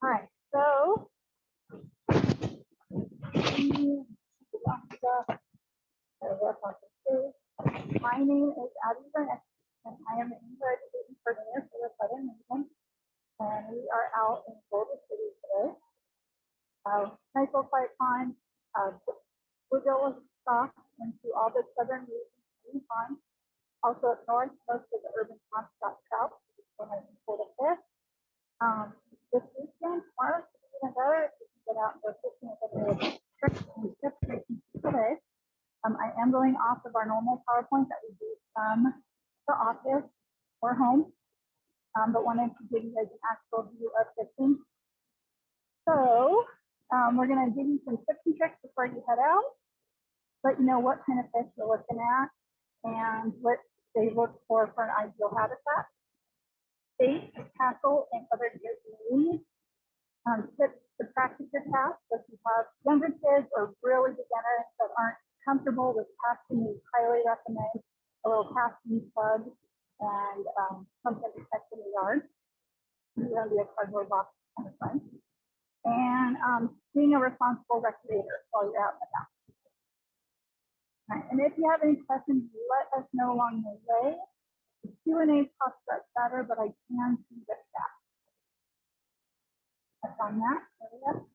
All right, so my name is Abby Burnett, and I am the English education coordinator for the Southern Region, and we are out in Boulder City today. Nice little quiet time. Bluegill was stocked into all the Southern Region ponds. Also up north, most of the urban ponds got trout, so I can pull the fish. This weekend, tomorrow, even better, if you can get out and go fishing with the today. I am going off of our normal PowerPoint that we do from the office or home, but wanted to give you guys an actual view of fishing. So we're going to give you some tips and tricks before you head out, let you know what kind of fish you're looking at and what they look for an ideal habitat. Bait, tackle, and other gear you need. Tips to practice your cast. So if you have younger kids or really beginners that aren't comfortable with casting, we highly recommend a little casting plug and something to catch in the yard. It's going to be a cardboard box kind of fun. And being a responsible recreator while you're out and about. Right. And if you have any questions, let us know along the way. The Q&A pops up better, but I can see the chat. That's on that. There we go.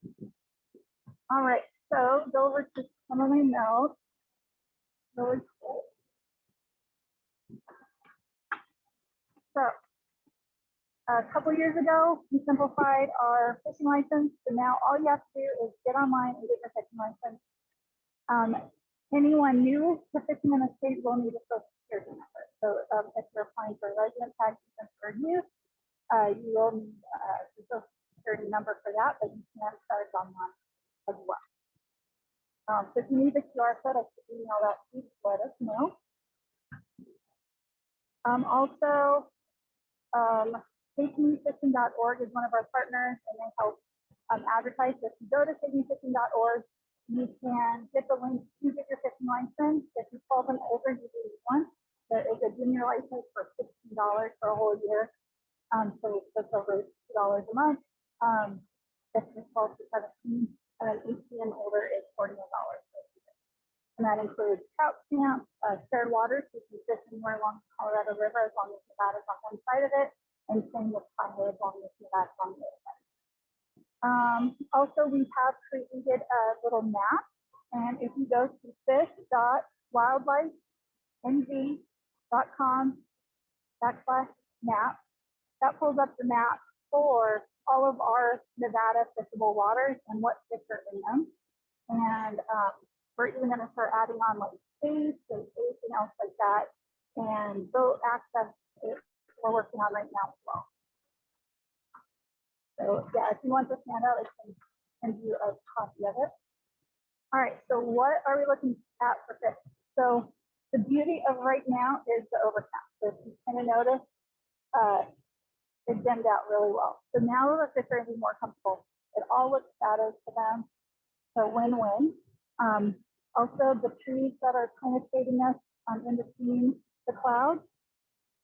All right, so go over to some of my notes. Really cool. So a couple years ago, we simplified our fishing license. So now all you have to do is get online and get your fishing license. Anyone new to fishing in the state will need a social security number. So if you're applying for resident tax for youth, you will need a social security number for that, but you can start online as well. So if you need the QR code, I should email that to you, let us know. Also, SafeMeFishing.org is one of our partners, and they help advertise. So if you go to SafeMeFishing.org, you can get the link to get your fishing license. If you're 12 and older, you need one. There is a junior license for $16 for a whole year. So it's over $2 a month. If you're 12 to 17, and then 18 and older is $41. And that includes trout camp, shared waters, so you can fish anywhere along the Colorado River as long as Nevada's on one side of it, and same with Pliers as long as Nevada's on the other side. Also, we have created a little map, and if you go to fish.wildlifenv.com/map, that pulls up the map for all of our Nevada fishable waters and what fish are in them. And we're even going to start adding on like space and anything else like that. And boat access we're working on right now as well. So yeah, if you want this handout, I can send you a copy of it. All right, so what are we looking at for fish? So the beauty of right now is the overcast. So if you kind of notice, it dimmed out really well. So now the fish are going to be more comfortable. It all looks shadows to them. So win-win. Also, the trees that are kind of shading us in between the clouds,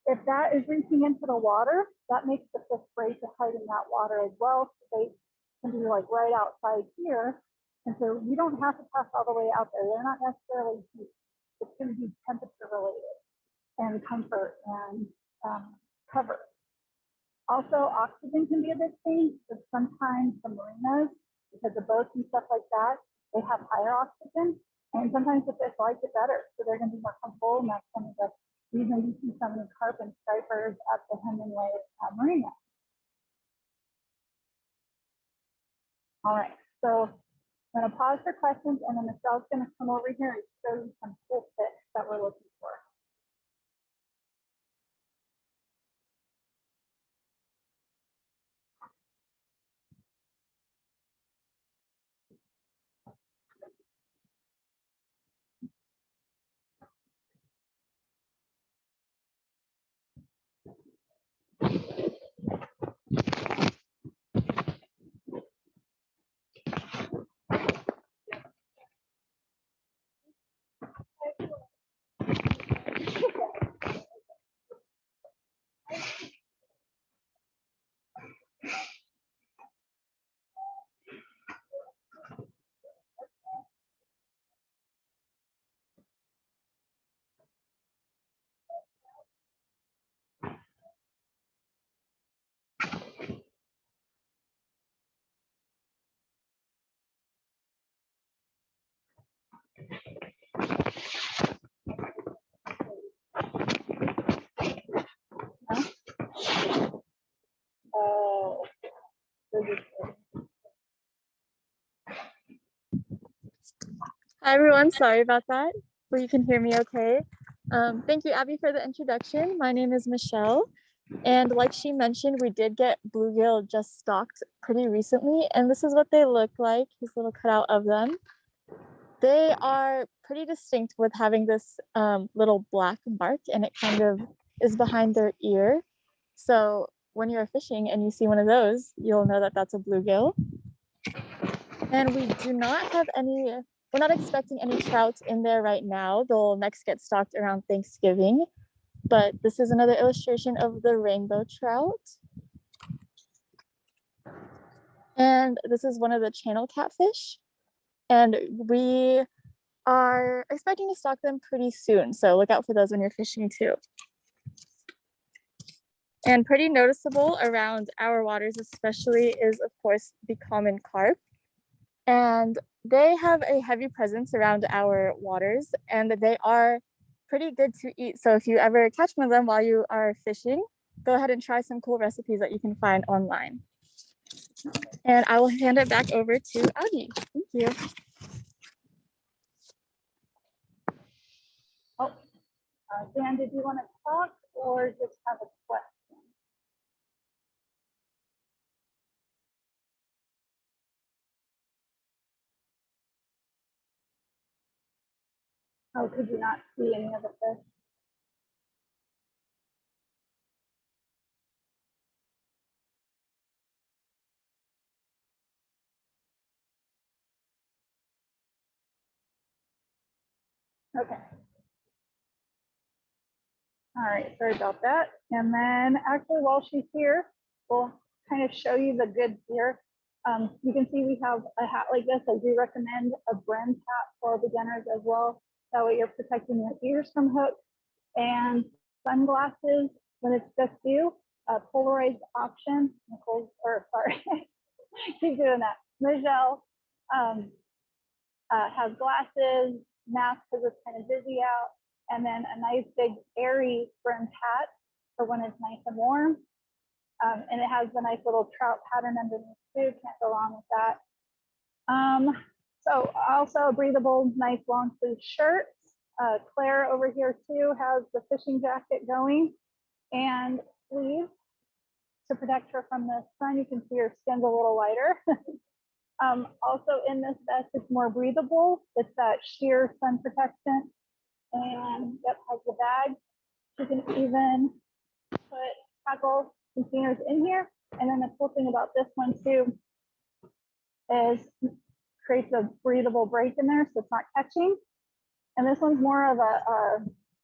if that is reaching into the water, that makes the fish afraid to hide in that water as well. So they can be like right outside here. And so you don't have to pass all the way out there. They're not necessarily deep. It's going to be temperature related and comfort and cover. Also, oxygen can be a big thing. So sometimes the marinas, because the boats and stuff like that, they have higher oxygen. And sometimes the fish like it better. So they're going to be more comfortable. And that's some of the reason you see so many carp and stripers at the Hemingway Marina. All right, so I'm going to pause for questions, and then Michelle's going to come over here and show you some cool fish that we're looking for. Hi everyone, sorry about that. But you can hear me okay. Thank you, Abby, for the introduction. My name is Michelle, and like she mentioned, we did get bluegill just stocked pretty recently, and this is what they look like. Here's a little cutout of them. They are pretty distinct with having this little black mark, and it kind of is behind their ear. So when you're fishing and you see one of those, you'll know that that's a bluegill. And we do not have any, we're not expecting any trout in there right now. They'll next get stocked around Thanksgiving. But this is another illustration of the rainbow trout. And this is one of the channel catfish. And we are expecting to stock them pretty soon. So look out for those when you're fishing too. And pretty noticeable around our waters especially is, of course, the common carp. And they have a heavy presence around our waters, and they are pretty good to eat. So if you ever catch one of them while you are fishing, go ahead and try some cool recipes that you can find online. And I will hand it back over to Abby. Thank you. Oh, Dan, did you want to talk or just have a question? Oh, could you not see any of the fish? Okay. All right, sorry about that. And then actually while she's here, we'll kind of show you the goods here. You can see we have a hat like this. I do recommend a brimmed hat for beginners as well. That way you're protecting your ears from hooks, and sunglasses when it's just you. Polarized option. Nicole, or sorry, keep doing that. Michelle has glasses, mask because it's kind of busy out, and then a nice big airy brimmed hat for when it's nice and warm. And it has the nice little trout pattern underneath too. Can't go wrong with that. So also a breathable, nice long sleeve shirt. Claire over here too has the fishing jacket going and sleeves to protect her from the sun. You can see her skin's a little lighter. Also in this vest, it's more breathable. It's that sheer sun protection. And yep, has the bag. You can even put tackle containers in here. And then the cool thing about this one too is creates a breathable break in there, so it's not catching. And this one's more of a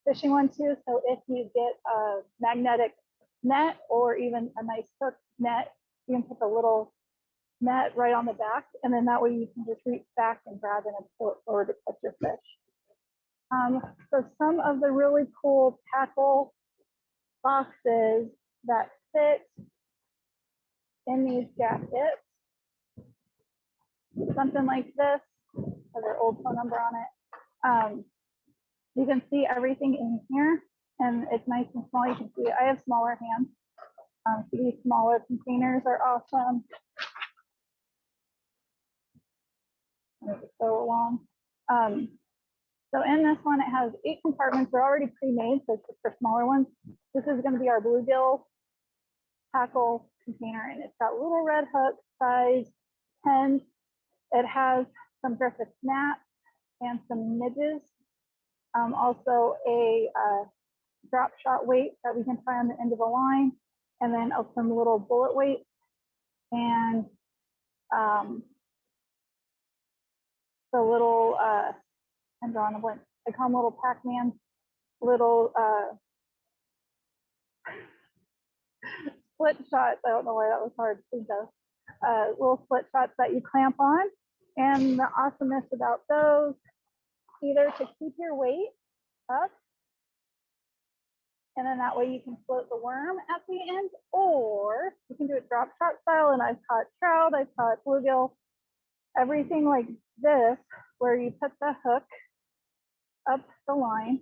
fishing one too. So if you get a magnetic net or even a nice hook net, you can put the little net right on the back, and then that way you can just reach back and grab it and pull it forward to catch your fish. So some of the really cool tackle boxes that fit in these jackets, something like this, has their old phone number on it. You can see everything in here, and it's nice and small. You can see I have smaller hands. So these smaller containers are awesome. So long. So in this one, it has 8 compartments. They're already pre-made, so it's just for smaller ones. This is going to be our bluegill tackle container, and it's got little red hooks, size 10. It has some Griffith snaps and some midges. Also a drop shot weight that we can tie on the end of the line, and then some little bullet weights, and the little I'm drawing a blank. I call them little Pac-Man, little split shots. I don't know why that was hard to think of. Little split shots that you clamp on. And the awesomeness about those, either to keep your weight up, and then that way you can float the worm at the end, or you can do it drop shot style. And I've caught trout, I've caught bluegill, everything like this, where you put the hook up the line.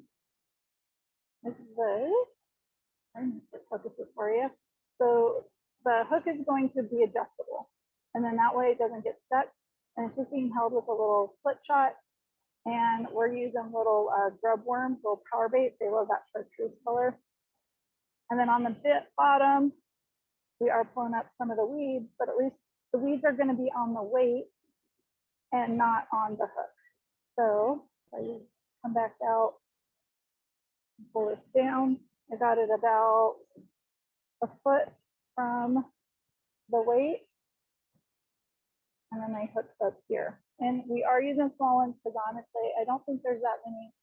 This is this. I'm just focus this for you. So the hook is going to be adjustable. And then that way it doesn't get stuck. And it's just being held with a little split shot. And we're using little grub worms, little power baits. They love that chartreuse color. And then on the bottom, we are pulling up some of the weeds, but at least the weeds are going to be on the weight and not on the hook. So I come back out, pull this down. I got it about a foot from the weight. And then I hooked up here. And we are using small ones because honestly, I don't think there's that many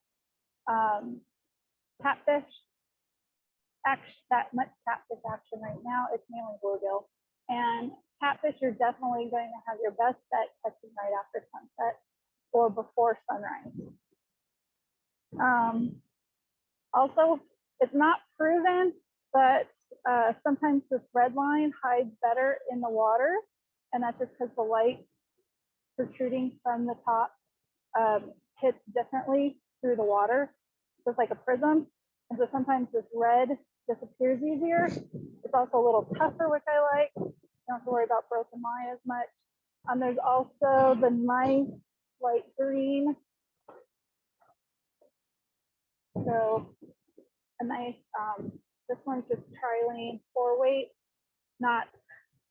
catfish, that much catfish action right now. It's mainly bluegill. And catfish, you're definitely going to have your best bet catching right after sunset or before sunrise. Also, it's not proven, but sometimes this red line hides better in the water. And that's just because the light protruding from the top hits differently through the water. So it's like a prism. And so sometimes this red disappears easier. It's also a little tougher, which I like. You don't have to worry about broken line as much. There's also the nice light green. So a nice, this one's just trilene 4-weight, not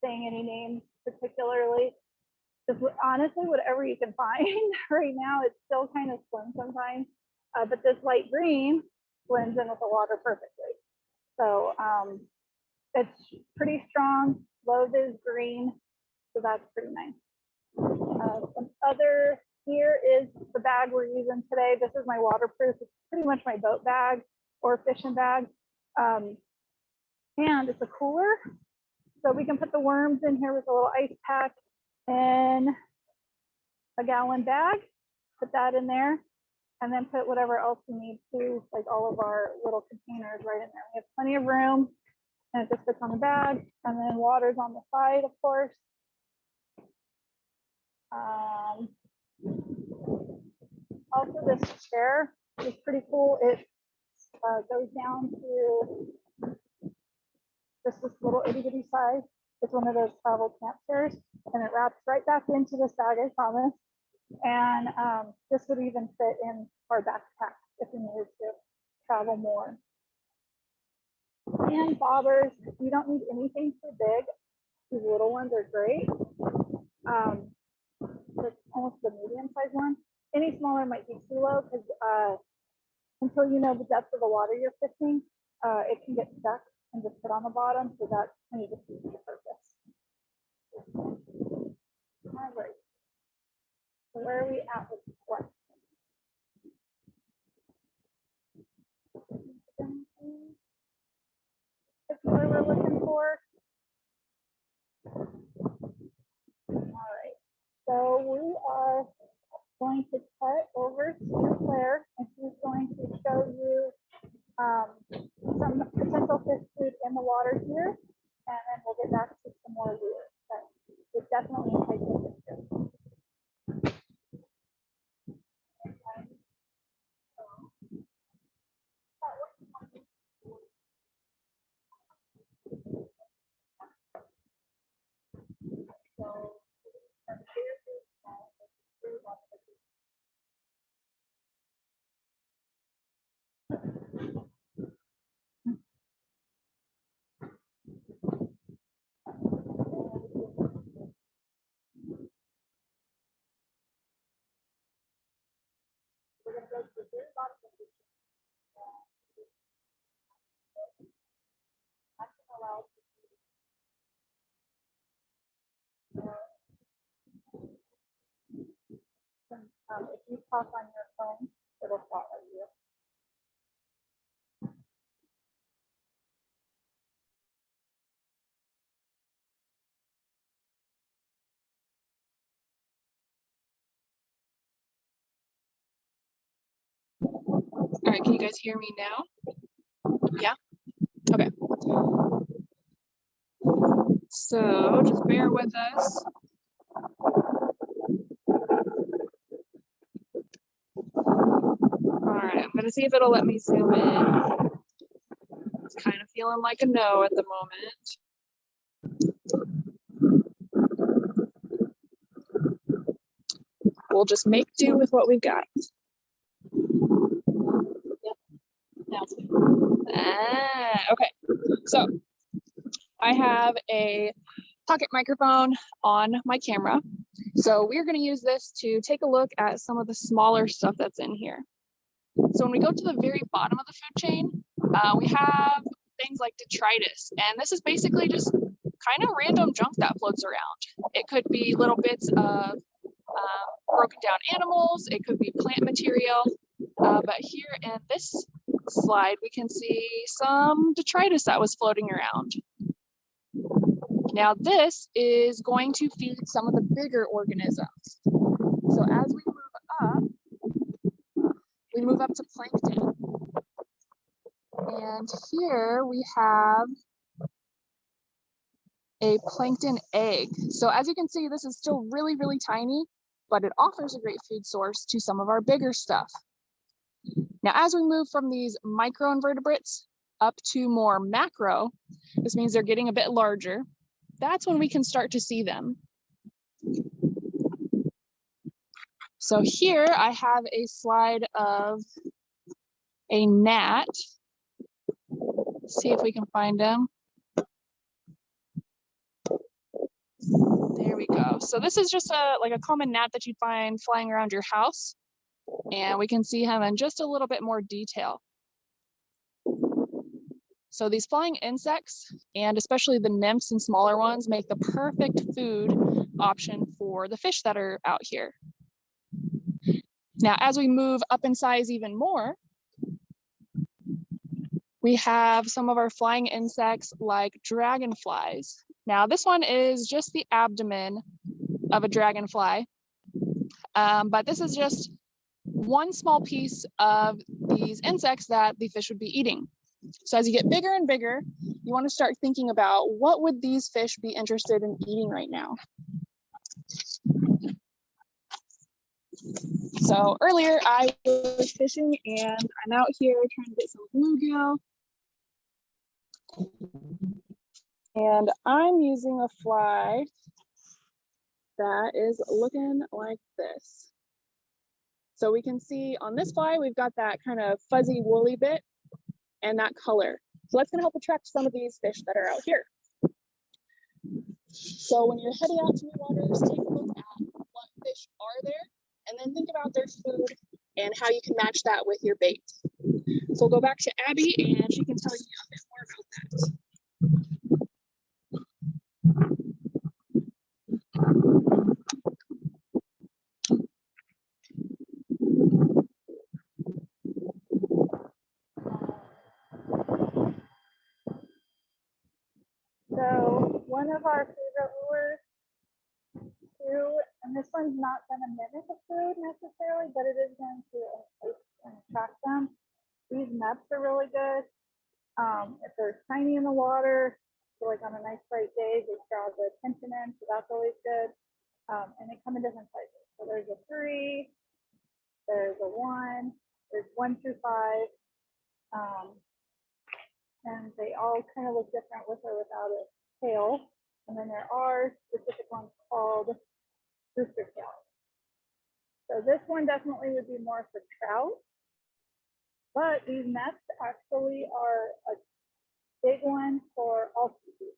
saying any names particularly. Just honestly, whatever you can find right now. It's still kind of slim sometimes, but this light green blends in with the water perfectly. So it's pretty strong. Low vis green, so that's pretty nice. Some other here is the bag we're using today. This is my waterproof. It's pretty much my boat bag or fishing bag, and it's a cooler, so we can put the worms in here with a little ice pack and a gallon bag. Put that in there, and then put whatever else we need to, like all of our little containers right in there. We have plenty of room, and it just fits on the bag, and then water's on the side, of course. Also, this chair is pretty cool. It goes down to just this little itty bitty size. It's one of those travel camp chairs, and it wraps right back into this bag, I promise. And this would even fit in our backpack if we needed to travel more. And bobbers, you don't need anything too big. These little ones are great. It's almost the medium size one. Any smaller might be too low because until you know the depth of the water you're fishing, it can get stuck and just sit on the bottom. So that's kind of defeats the purpose. All right. So where are we at with what? What we're looking for. All right. So we are going to cut over to Claire, and she's going to show you some potential fish food in the water here, and then we'll get back to some more lures. But it's definitely a place to fish. If you talk on your phone, it'll follow you. All right, can you guys hear me now? Yeah? Okay. So just bear with us. All right, I'm gonna see if it'll let me zoom in. It's kind of feeling like a no at the moment. we'll just make do with what we've got. Okay, so I have a pocket microphone on my camera. So we're going to use this to take a look at some of the smaller stuff that's in here. So when we go to the very bottom of the food chain, we have things like detritus, and this is basically just kind of random junk that floats around. It could be little bits of broken down animals, it could be plant material, but here in this slide we can see some detritus that was floating around. Now this is going to feed some of the bigger organisms. So as we move up to plankton. And here we have a plankton egg. So as you can see, this is still really, really tiny, but it offers a great food source to some of our bigger stuff. Now, as we move from these microinvertebrates up to more macro, this means they're getting a bit larger. That's when we can start to see them. So here I have a slide of a gnat. Let's see if we can find him. There we go. So this is just like a common gnat that you'd find flying around your house. And we can see him in just a little bit more detail. So these flying insects, and especially the nymphs and smaller ones, make the perfect food option for the fish that are out here. Now, as we move up in size even more, we have some of our flying insects like dragonflies. Now, this one is just the abdomen of a dragonfly, but this is just one small piece of these insects that the fish would be eating. So as you get bigger and bigger, you want to start thinking about what would these fish be interested in eating right now. So earlier I was fishing and I'm out here trying to get some bluegill. And I'm using a fly that is looking like this. So we can see on this fly, we've got that kind of fuzzy woolly bit and that color. So that's going to help attract some of these fish that are out here. So when you're heading out to new waters, take a look at what fish are there, and then think about their food and how you can match that with your bait. So we'll go back to Abby and she can tell you a bit more about that. So one of our favorite lures too, and this one's not going to mimic a food necessarily, but it is going to attract them. These nets are really good. If they're tiny in the water, so like on a nice bright day, they draw the attention in, so that's always good. And they come in different sizes. So there's a 3, there's a 1, there's 1 through 5. And they all kind of look different with or without a tail. And then there are specific ones called rooster tail. So this one definitely would be more for trout. But these nets actually are a big one for all species.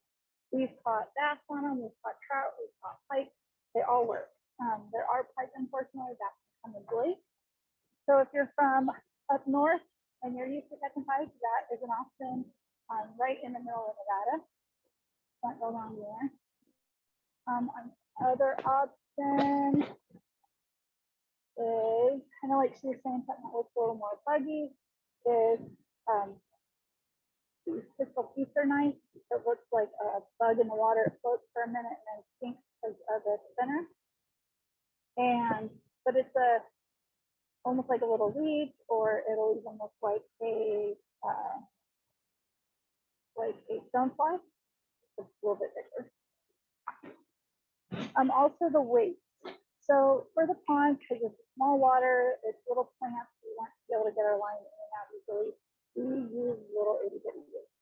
We've caught bass on them, we've caught trout, we've caught pike. They all work. There are pike, unfortunately, that come in Blake. So if you're from up north and you're used to catching pike, that is an option right in the middle of Nevada. Don't go wrong there. Other option is kind of like she was saying, something that looks a little more buggy, is these crystal piecer knife. It looks like a bug in the water. It floats for a minute and then sinks because of the spinner. But it's almost like a little leech, or it'll even look like a stonefly. It's a little bit bigger. Also the weight. So for the pond, because it's small water, it's little plants, we want to be able to get our line in and out easily. We use little itty bitty weights.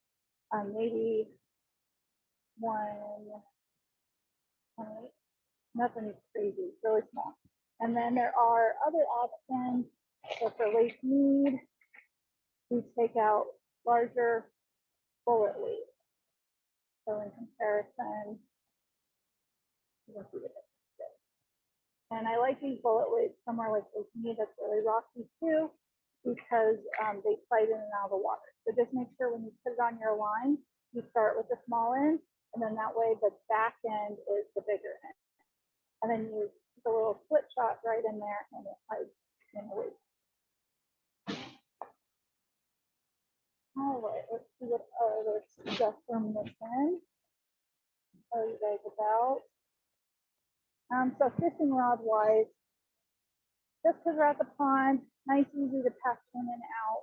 Maybe 1.28. Nothing crazy, really small. And then there are other options. So for Lake Mead, we take out larger bullet weights. So in comparison, and I like these bullet weights somewhere like Lake Mead that's really rocky too, because they slide in and out of the water. So just make sure when you put it on your line, you start with the small end, and then that way the back end is the bigger end. And then you put a little split shot right in there and it hides in the weight. All right, let's see what other stuff we're missing. Tell you guys about. So fishing rod wise, just because we're at the pond, nice, easy to pack in and out.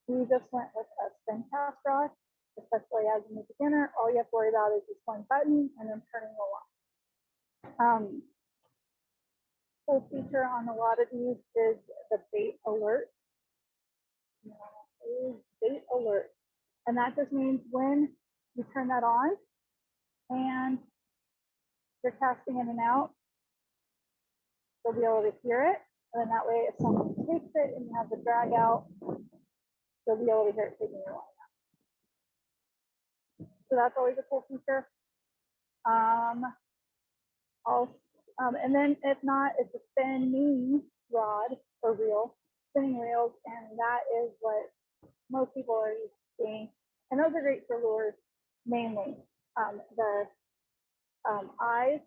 We just went with a spin cast rod, especially as a new beginner. All you have to worry about is just one button and then turning the line. Cool feature on a lot of these is the bait alert. Bait alert. And that just means when you turn that on and you're casting in and out, you'll be able to hear it. And then that way, if someone takes it and you have the drag out, you'll be able to hear it taking your line out. So that's always a cool feature. And then if not, it's a spinning rod or reel, spinning reels, and that is what most people are used to seeing. And those are great for lures, mainly. The eyes,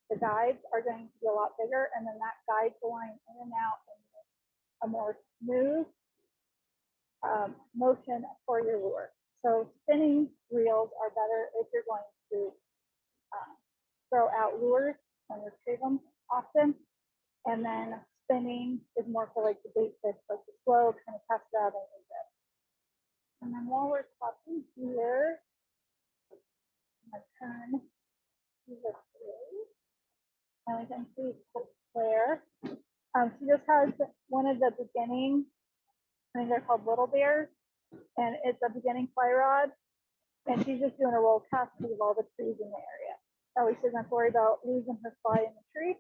the guides are going to be a lot bigger, and then that guides the line in and out in a more smooth motion for your lure. So spinning reels are better if you're going to throw out lures and retrieve them often. And then spinning is more for like the bait fish, like the slow kind of cast out and leave it. And then while we're talking here, I'm gonna turn to the three. And we can see Claire. She just has one of the beginning, I think they're called Little Bears, and it's a beginning fly rod. And she's just doing a roll cast to leave all the trees in the area. That way she doesn't worry about losing her fly in the tree.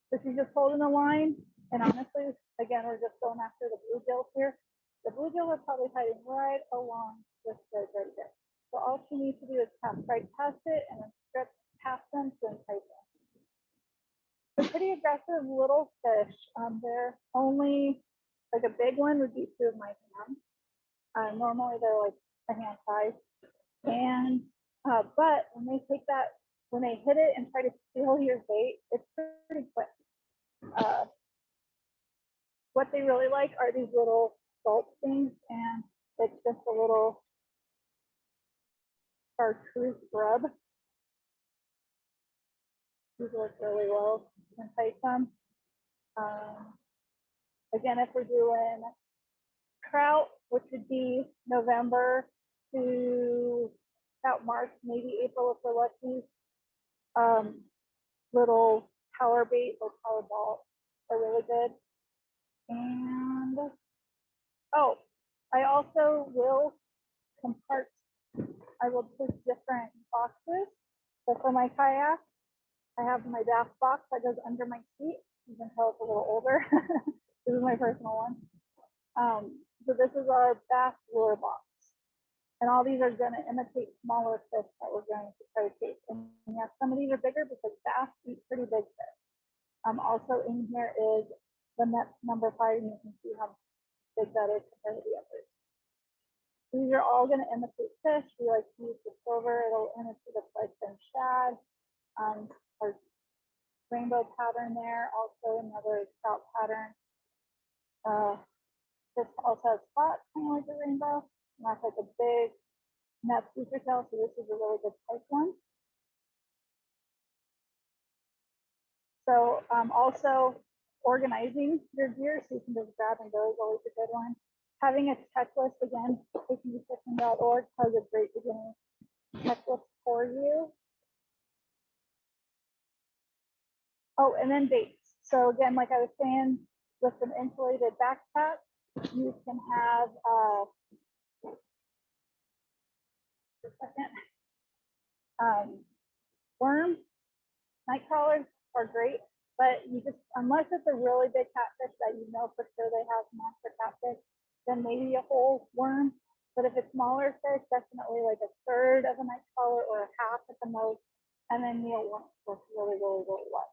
So she's just holding the line. And honestly, again, we're just going after the bluegills here. The bluegill are probably hiding right along this road right there. So all she needs to do is cast right past it and then strip past them to entice them. They're pretty aggressive little fish. They're only, like a big one would be 2 of my hands. Normally they're like a hand size. And, but when they take that, when they hit it and try to steal your bait, it's pretty quick. What they really like are these little salt things, and it's just a little chartreuse grub. These work really well. You can entice them. Again, if we're doing trout, which would be November to about March, maybe April if we're lucky. Little power bait or power ball are really good. And oh, I also will I will choose different boxes. So for my kayak, I have my bass box that goes under my seat. You can tell it's a little older. This is my personal one. So this is our bass lure box. And all these are going to imitate smaller fish that we're going to try to chase. And yes, some of these are bigger because bass eat pretty big fish. Also in here is the net number 5, and you can see how big that is compared to the others. These are all going to imitate fish. We like to use the silver. It'll imitate a fledged and shad. Our rainbow pattern there, also another trout pattern. This also has spots, kind of like a rainbow. And that's like a big net feature tail, so this is a really good type one. So also organizing your gear so you can just grab and go is always a good one. Having a checklist, again, fishing.org has a great beginning checklist for you. Oh, and then baits. So again, like I was saying, with an insulated backpack, you can have worms, Night crawlers are great, but you just, unless it's a really big catfish that you know for sure they have monster catfish, then maybe a whole worm. But if it's smaller fish, definitely like a third of a night crawler or a half at the most, and then mealworms work really, really, really well.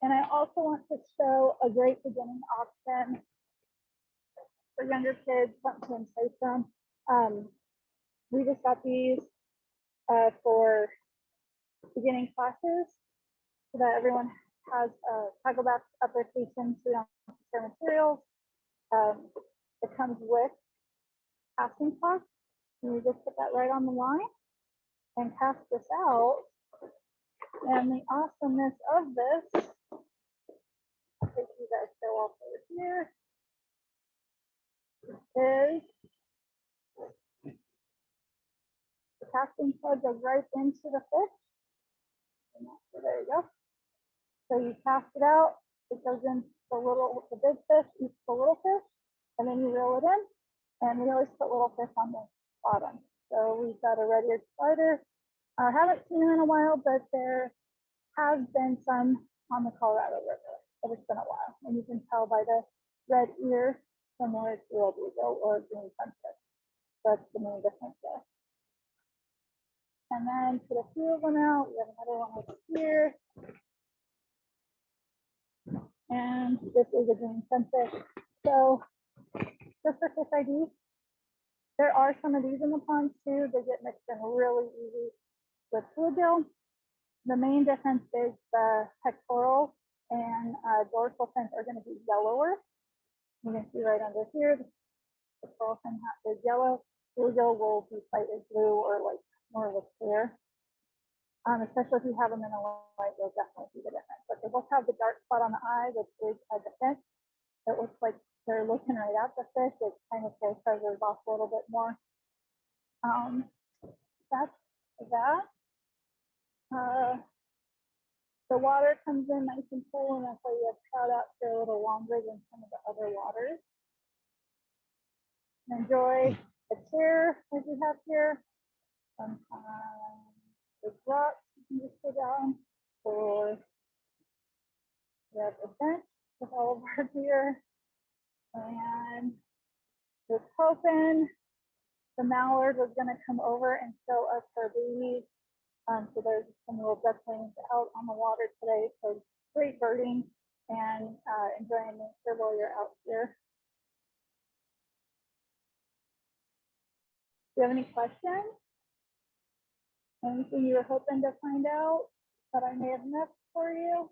And I also want to show a great beginning option for younger kids, something to entice them. We just got these for beginning classes so that everyone has a tackle back application to share materials. It comes with casting cloth. And you just put that right on the line and cast this out. And the awesomeness of this, I'll take you guys show off over here, is the casting plug goes right into the fish. So there you go. So you cast it out, it goes in the big fish eats the little fish, and then you reel it in. And we always put little fish on the bottom. So we've got a red-eared spider. I haven't seen them in a while, but there has been some on the Colorado River, but it's been a while. And you can tell by the red ear similar to a bluegill or a green sunfish. That's the main difference there. And then put a few of them out. We have another one over here. And this is a green sunfish. So just for fish ID, there are some of these in the ponds too. They get mixed in really easy with bluegill. The main difference is the pectoral and dorsal fins are going to be yellower. You can see right under here, the pectoral fin is yellow. Bluegill will be slightly blue or like more of a clear. Especially if you have them in a light, you'll definitely see the difference. But they both have the dark spot on the eye, which is a defense. It looks like they're looking right at the fish. It kind of shows predators off a little bit more. That's that. The water comes in nice and cool, and that's why you have trout out here a little longer than some of the other waters. Enjoy the chair that you have here. The rocks you can just sit down, or we have a bench with all of our gear. And just hoping the mallard was going to come over and show us her babies. So there's some little ducklings out on the water today. So great birding and enjoying nature while you're out here. Do you have any questions? Anything you were hoping to find out that I may have missed for you?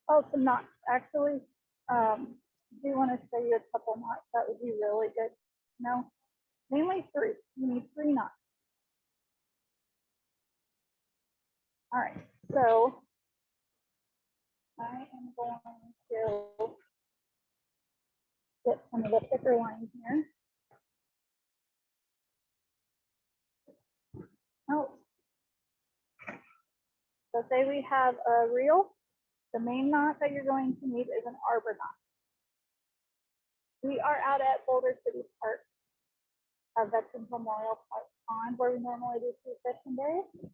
Oh, some knots. Actually, do want to show you a couple knots that would be really good. No, mainly three. You need 3 knots. All right, so I am going to get some of the thicker lines here. Oh, so say we have a reel. The main knot that you're going to need is an arbor knot. We are out at Boulder City Park, our Veterans Memorial Park Pond, where we normally do 2 fishing days.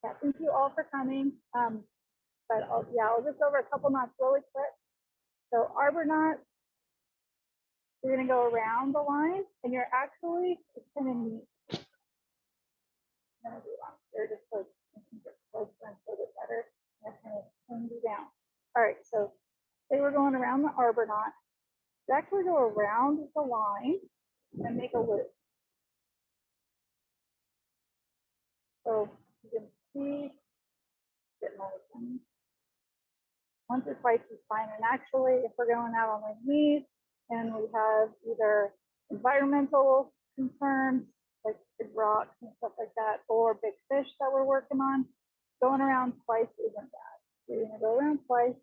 Yeah, thank you all for coming. But I'll just go over a couple knots really quick. So arbor knots, you're going to go around the line, and you're actually, it's kind of neat. I'm going to do that. They're just like, you can get closer and a little bit better. And kind of turn you down. All right, so say we're going around the arbor knot. You actually go around the line and make a loop. So you can see, get my once or twice is fine. And actually, if we're going out on our knees and we have either environmental concerns, like big rocks and stuff like that, or big fish that we're working on, going around twice isn't bad. So you're gonna go around twice,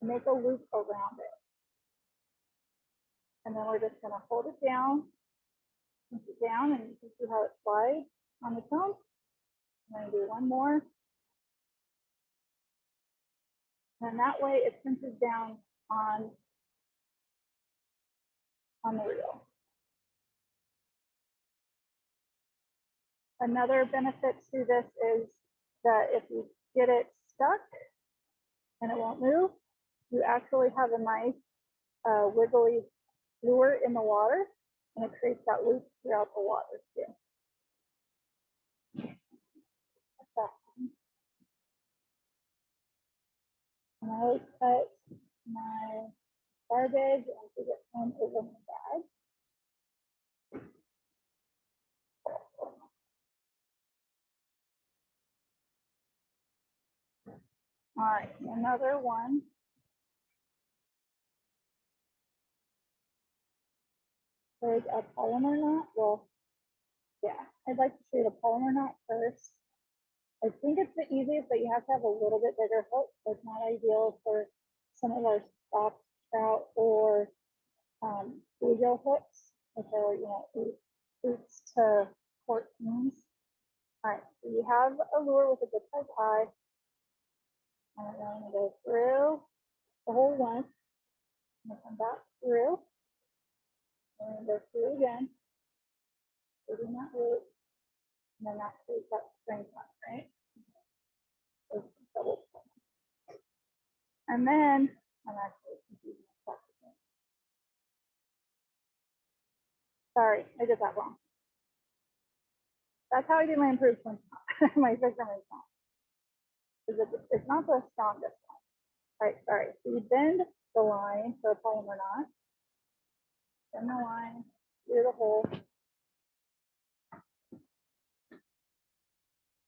make a loop around it. And then we're just gonna hold it down, push it down, and you can see how it slides on its own. I'm gonna do one more. And that way it cinches down on on the reel. Another benefit to this is that if you get it stuck and it won't move, you actually have a nice wiggly lure in the water, and it creates that loop throughout the water too. And I always put my garbage and to get home over my bag. All right, another one. There's a polymer knot. Well, yeah, I'd like to show you the polymer knot first. I think it's the easiest, but you have to have a little bit bigger hook. So it's not ideal for some of our soft trout or bluegill hooks, which are, you know, 8 to 14s. All right, so you have a lure with a good size eye. And I'm going to go through the whole one. I'm going to come back through. I'm going to go through again. Holding that loop. And then that creates that string knot, right? So double. And then I'm actually confusing myself again. Sorry, I did that wrong. That's how I do my improved swim knot. My fisherman's knot. It's not the strongest one. All right, sorry. So you bend the line for a polymer knot. Bend the line through the hole.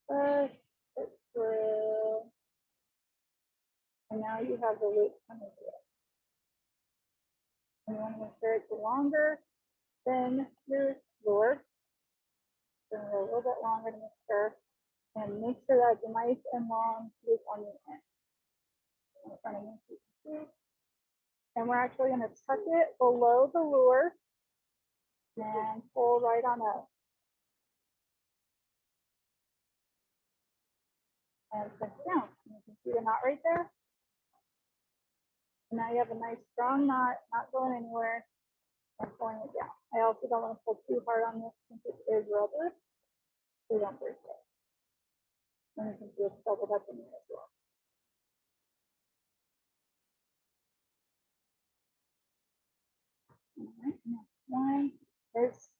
Push it through. And now you have the loop coming through. And you want to make sure it's longer than your lure. So a little bit longer to make sure. And make sure that it's a nice and long loop on the end. In front of me, so you can see. And we're actually going to tuck it below the lure and pull right on up. And push down. And you can see the knot right there. And now you have a nice strong knot, not going anywhere, and pulling it down. I also don't want to pull too hard on this since it is rubber, so you don't break it. And you can see it's doubled up in there as well. All right, next one is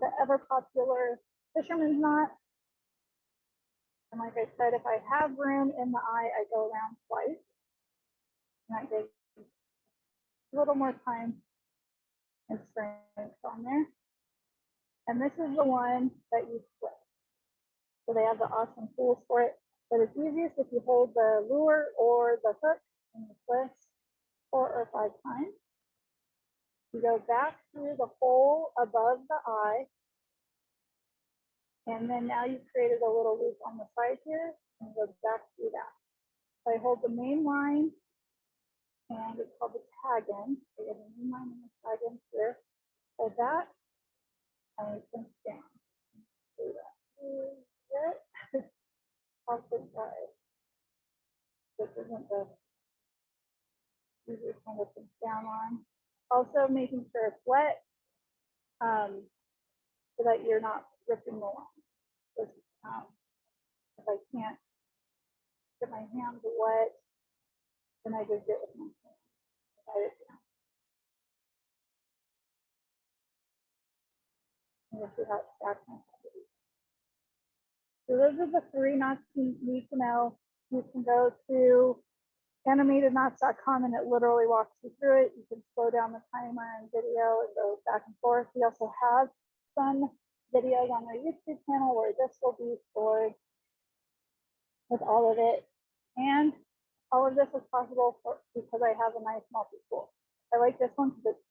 the ever popular fisherman's knot. And like I said, if I have room in the eye, I go around twice. And that gives a little more time and strength on there. And this is the one that you split. So they have the awesome tools for it. But it's easiest if you hold the lure or the hook and you twist 4 or 5 times. You go back through the hole above the eye. And then now you've created a little loop on the side here and go back through that. So I hold the main line and it's called the tag in. So you have the main line and the tag in here. So that and it comes down. Do that. Also side. This isn't the easiest one to put down on. Also making sure it's wet so that you're not ripping the line. Just, if I can't get my hands wet, then I just do it with my hand. Slide it down. And you'll see how it stacks on top of each. So those are the 3 knots you need to know. You can go to animatedknots.com and it literally walks you through it. You can slow down the timer and video and go back and forth. We also have some videos on our YouTube channel where this will be stored with all of it. And all of this is possible because I have a nice multi-tool. I like this one because it's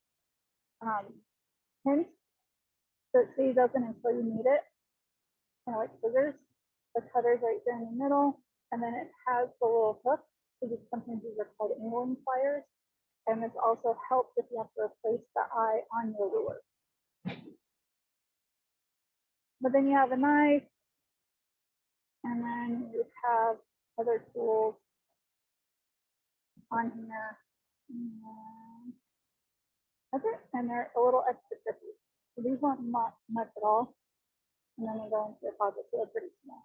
pinched, so it stays open until you need it. Kind of like scissors. The cutter's right there in the middle, and then it has the little hook. So sometimes these are called angling pliers. And this also helps if you have to replace the eye on your lure. But then you have a knife, and then you have other tools on here And that's it. And they're a little extra tricky. So these weren't much at all. And then they go into the pocket, so they're pretty small.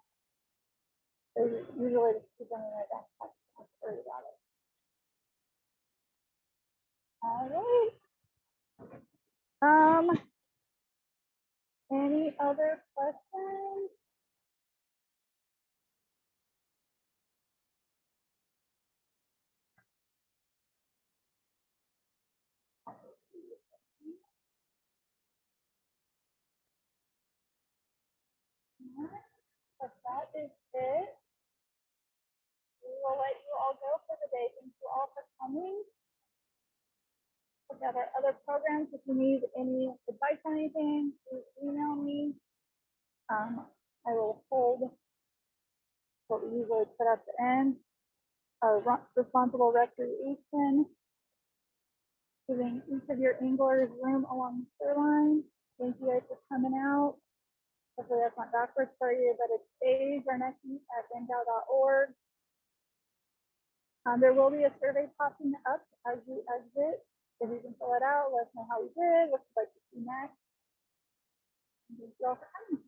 So usually just keep them in my backpack. I'm worried about it. All right. Any other questions? If that is it, we will let you all go for the day. Thank you all for coming. We have our other programs. If you need any advice on anything, please email me. I will hold what we usually put at the end. Responsible recreation, giving each of your anglers room along the shoreline. Thank you guys for coming out. Hopefully that's not backwards for you, but it's days our next meet at bendow.org. There will be a survey popping up as you exit. If you can fill it out, let us know how we did, what you'd like to see next. Thank you all for coming.